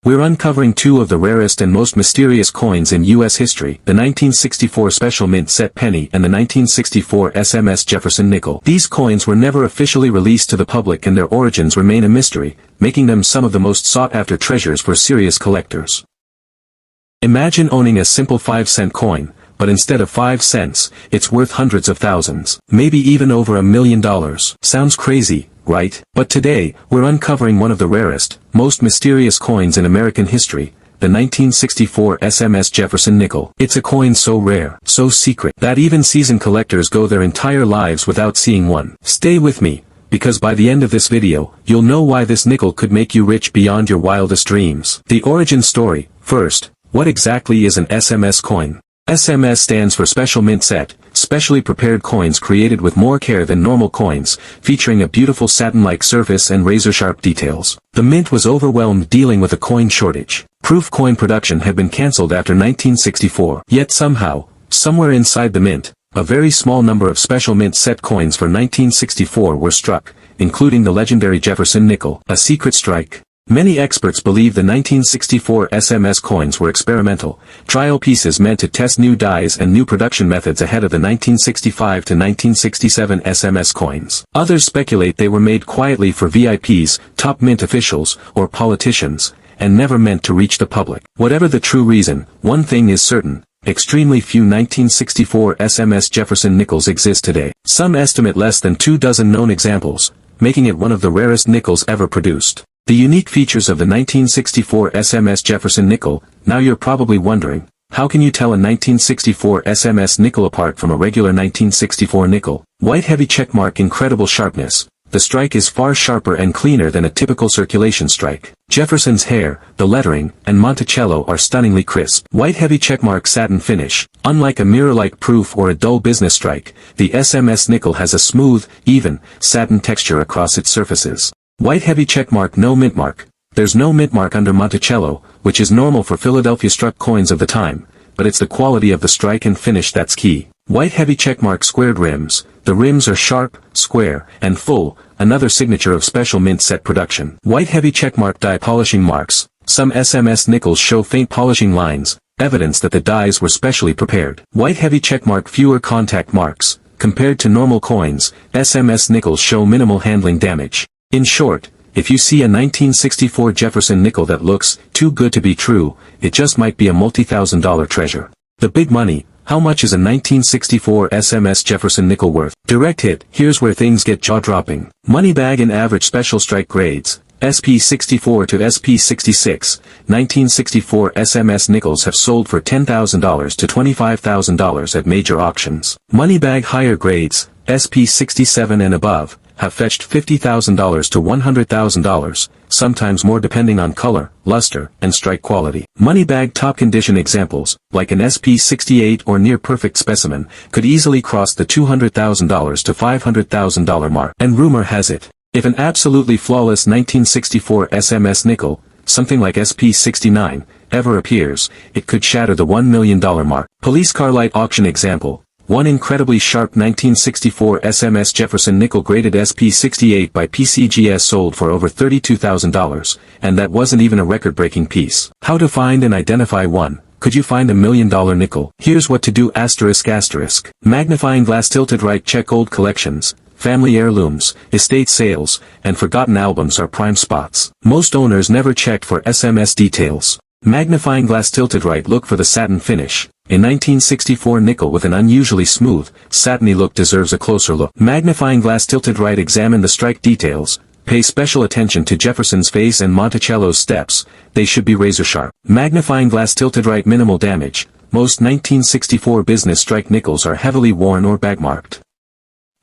We're uncovering two of the rarest and most mysterious coins in U.S. history, the 1964 Special Mint Set Penny and the 1964 SMS Jefferson Nickel. These coins were never officially released to the public and their origins remain a mystery, making them some of the most sought-after treasures for serious collectors. Imagine owning a simple 5-cent coin, but instead of 5 cents, it's worth hundreds of thousands, maybe even over $1 million. Sounds crazy, right? But today, we're uncovering one of the rarest, most mysterious coins in American history, the 1964 SMS Jefferson Nickel. It's a coin so rare, so secret, that even seasoned collectors go their entire lives without seeing one. Stay with me, because by the end of this video, you'll know why this nickel could make you rich beyond your wildest dreams. The origin story. First, what exactly is an SMS coin? SMS stands for Special Mint Set, specially prepared coins created with more care than normal coins, featuring a beautiful satin-like surface and razor-sharp details. The mint was overwhelmed dealing with a coin shortage. Proof coin production had been cancelled after 1964. Yet somehow, somewhere inside the mint, a very small number of Special Mint Set coins for 1964 were struck, including the legendary Jefferson Nickel, a secret strike. Many experts believe the 1964 SMS coins were experimental, trial pieces meant to test new dies and new production methods ahead of the 1965 to 1967 SMS coins. Others speculate they were made quietly for VIPs, top mint officials, or politicians, and never meant to reach the public. Whatever the true reason, one thing is certain: extremely few 1964 SMS Jefferson Nickels exist today. Some estimate less than 24 known examples, making it one of the rarest nickels ever produced. The unique features of the 1964 SMS Jefferson Nickel. Now you're probably wondering, how can you tell a 1964 SMS nickel apart from a regular 1964 nickel? White heavy checkmark, incredible sharpness. The strike is far sharper and cleaner than a typical circulation strike. Jefferson's hair, the lettering, and Monticello are stunningly crisp. White heavy checkmark, satin finish. Unlike a mirror-like proof or a dull business strike, the SMS nickel has a smooth, even, satin texture across its surfaces. White heavy checkmark, no mint mark. There's no mint mark under Monticello, which is normal for Philadelphia struck coins of the time, but it's the quality of the strike and finish that's key. White heavy checkmark, squared rims. The rims are sharp, square, and full, another signature of Special Mint Set production. White heavy checkmark, die polishing marks. Some SMS nickels show faint polishing lines, evidence that the dies were specially prepared. White heavy checkmark, fewer contact marks. Compared to normal coins, SMS nickels show minimal handling damage. In short, if you see a 1964 Jefferson nickel that looks too good to be true, it just might be a multi-$1,000 treasure. The big money: how much is a 1964 SMS Jefferson nickel worth? Direct hit: here's where things get jaw-dropping. Money bag in average special strike grades, SP64 to SP66, 1964 SMS nickels have sold for $10,000 to $25,000 at major auctions. Money bag higher grades, SP67 and above, have fetched $50,000 to $100,000, sometimes more depending on color, luster, and strike quality. Money bag top condition examples, like an SP68 or near perfect specimen, could easily cross the $200,000 to $500,000 mark. And rumor has it, if an absolutely flawless 1964 SMS nickel, something like SP69, ever appears, it could shatter the $1 million mark. Police car light auction example. One incredibly sharp 1964 SMS Jefferson Nickel graded SP68 by PCGS sold for over $32,000, and that wasn't even a record-breaking piece. How to find and identify one? Could you find $1 million nickel? Here's what to do: ****. Magnifying glass tilted right. Check old collections, family heirlooms, estate sales, and forgotten albums are prime spots. Most owners never checked for SMS details. Magnifying glass tilted right. Look for the satin finish. A 1964 nickel with an unusually smooth, satiny look deserves a closer look. Magnifying glass tilted right. Examine the strike details. Pay special attention to Jefferson's face and Monticello's steps. They should be razor sharp. Magnifying glass tilted right. Minimal damage. Most 1964 business strike nickels are heavily worn or bagmarked.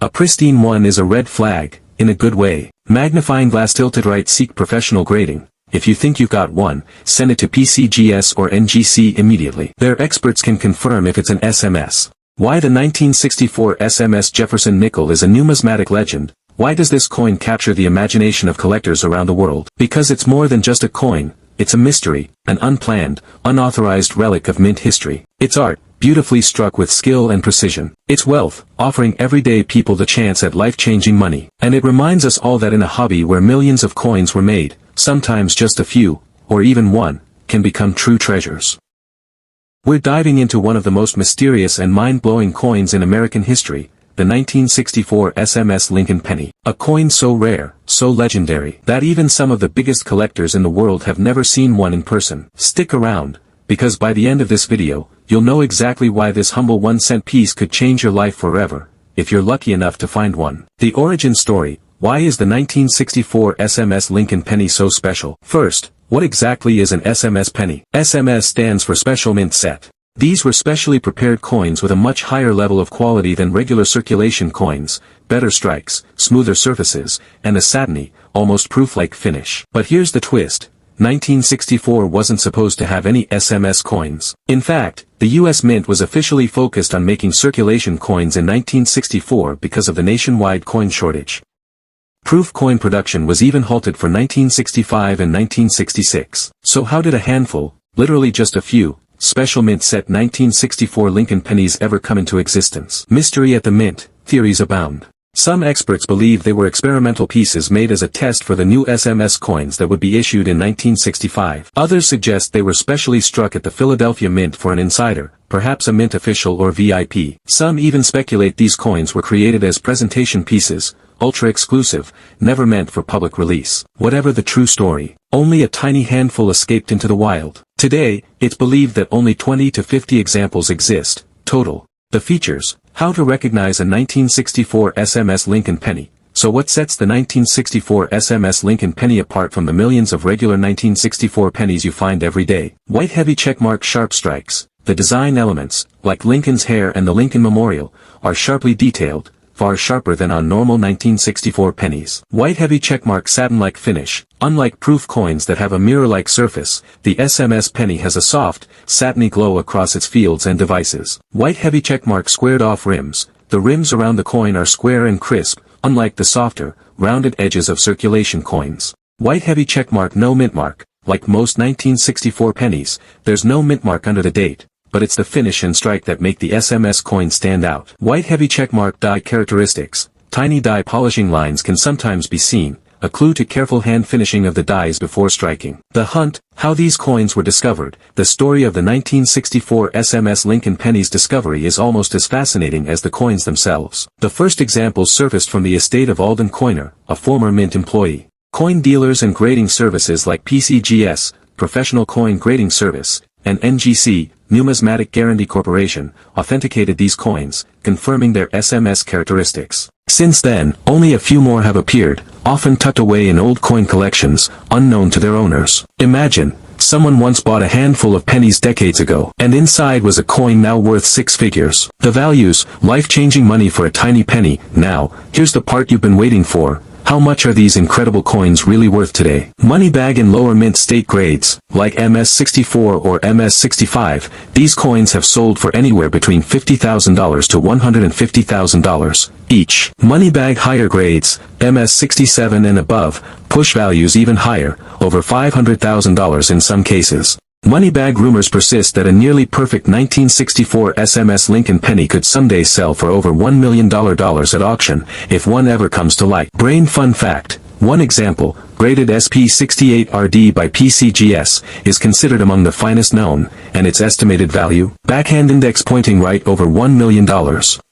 A pristine one is a red flag, in a good way. Magnifying glass tilted right. Seek professional grading. If you think you've got one, send it to PCGS or NGC immediately. Their experts can confirm if it's an SMS. Why the 1964 SMS Jefferson Nickel is a numismatic legend? Why does this coin capture the imagination of collectors around the world? Because it's more than just a coin, it's a mystery, an unplanned, unauthorized relic of mint history. It's art, beautifully struck with skill and precision. It's wealth, offering everyday people the chance at life-changing money. And it reminds us all that in a hobby where millions of coins were made, sometimes just a few, or even one, can become true treasures. We're diving into one of the most mysterious and mind-blowing coins in American history, the 1964 SMS Lincoln Penny. A coin so rare, so legendary, that even some of the biggest collectors in the world have never seen one in person. Stick around, because by the end of this video, you'll know exactly why this humble 1-cent piece could change your life forever, if you're lucky enough to find one. The origin story: why is the 1964 SMS Lincoln Penny so special? First, what exactly is an SMS penny? SMS stands for Special Mint Set. These were specially prepared coins with a much higher level of quality than regular circulation coins, better strikes, smoother surfaces, and a satiny, almost proof-like finish. But here's the twist: 1964 wasn't supposed to have any SMS coins. In fact, the US Mint was officially focused on making circulation coins in 1964 because of the nationwide coin shortage. Proof coin production was even halted for 1965 and 1966. So how did a handful, literally just a few, Special Mint Set 1964 Lincoln pennies ever come into existence? Mystery at the mint, theories abound. Some experts believe they were experimental pieces made as a test for the new SMS coins that would be issued in 1965. Others suggest they were specially struck at the Philadelphia Mint for an insider, perhaps a mint official or VIP. Some even speculate these coins were created as presentation pieces, ultra-exclusive, never meant for public release. Whatever the true story, only a tiny handful escaped into the wild. Today, it's believed that only 20 to 50 examples exist, total. The features: how to recognize a 1964 SMS Lincoln Penny. So what sets the 1964 SMS Lincoln Penny apart from the millions of regular 1964 pennies you find every day? White heavy checkmark sharp strikes. The design elements, like Lincoln's hair and the Lincoln Memorial, are sharply detailed, far sharper than on normal 1964 pennies. White heavy checkmark satin-like finish. Unlike proof coins that have a mirror-like surface, the SMS penny has a soft, satiny glow across its fields and devices. White heavy checkmark squared-off rims. The rims around the coin are square and crisp, unlike the softer, rounded edges of circulation coins. White heavy checkmark no mint mark. Like most 1964 pennies, there's no mint mark under the date, but it's the finish and strike that make the SMS coin stand out. White heavy checkmark die characteristics. Tiny die polishing lines can sometimes be seen, a clue to careful hand finishing of the dies before striking. The hunt: how these coins were discovered. The story of the 1964 SMS Lincoln Penny's discovery is almost as fascinating as the coins themselves. The first examples surfaced from the estate of Alden Coiner, a former mint employee. Coin dealers and grading services like PCGS, Professional Coin Grading Service, and NGC, Numismatic Guarantee Corporation, authenticated these coins, confirming their SMS characteristics. Since then, only a few more have appeared, often tucked away in old coin collections, unknown to their owners. Imagine, someone once bought a handful of pennies decades ago, and inside was a coin now worth 6 figures. The values: life-changing money for a tiny penny. Now, here's the part you've been waiting for. How much are these incredible coins really worth today? Money bag in lower mint state grades, like MS-64 or MS-65, these coins have sold for anywhere between $50,000 to $150,000 each. Money bag higher grades, MS-67 and above, push values even higher, over $500,000 in some cases. Moneybag rumors persist that a nearly perfect 1964 SMS Lincoln Penny could someday sell for over $1 million at auction, if one ever comes to light. Brain fun fact: one example, graded SP68RD by PCGS, is considered among the finest known, and its estimated value? Backhand index pointing right over $1 million.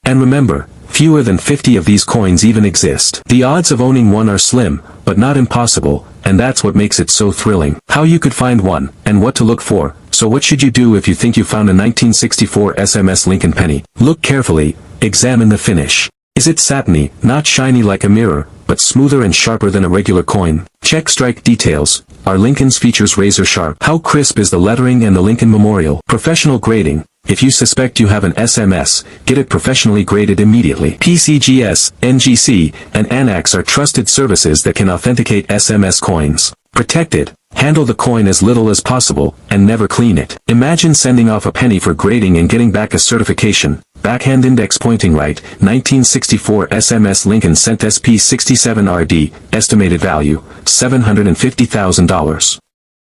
And remember, fewer than 50 of these coins even exist. The odds of owning one are slim, but not impossible, and that's what makes it so thrilling. How you could find one, and what to look for. So what should you do if you think you found a 1964 SMS Lincoln Penny? Look carefully, examine the finish. Is it satiny, not shiny like a mirror, but smoother and sharper than a regular coin? Check strike details. Are Lincoln's features razor sharp? How crisp is the lettering and the Lincoln Memorial? Professional grading. If you suspect you have an SMS, get it professionally graded immediately. PCGS, NGC, and ANAX are trusted services that can authenticate SMS coins. Protect it, handle the coin as little as possible, and never clean it. Imagine sending off a penny for grading and getting back a certification. Backhand index pointing right, 1964 SMS Lincoln Cent SP67RD, estimated value, $750,000.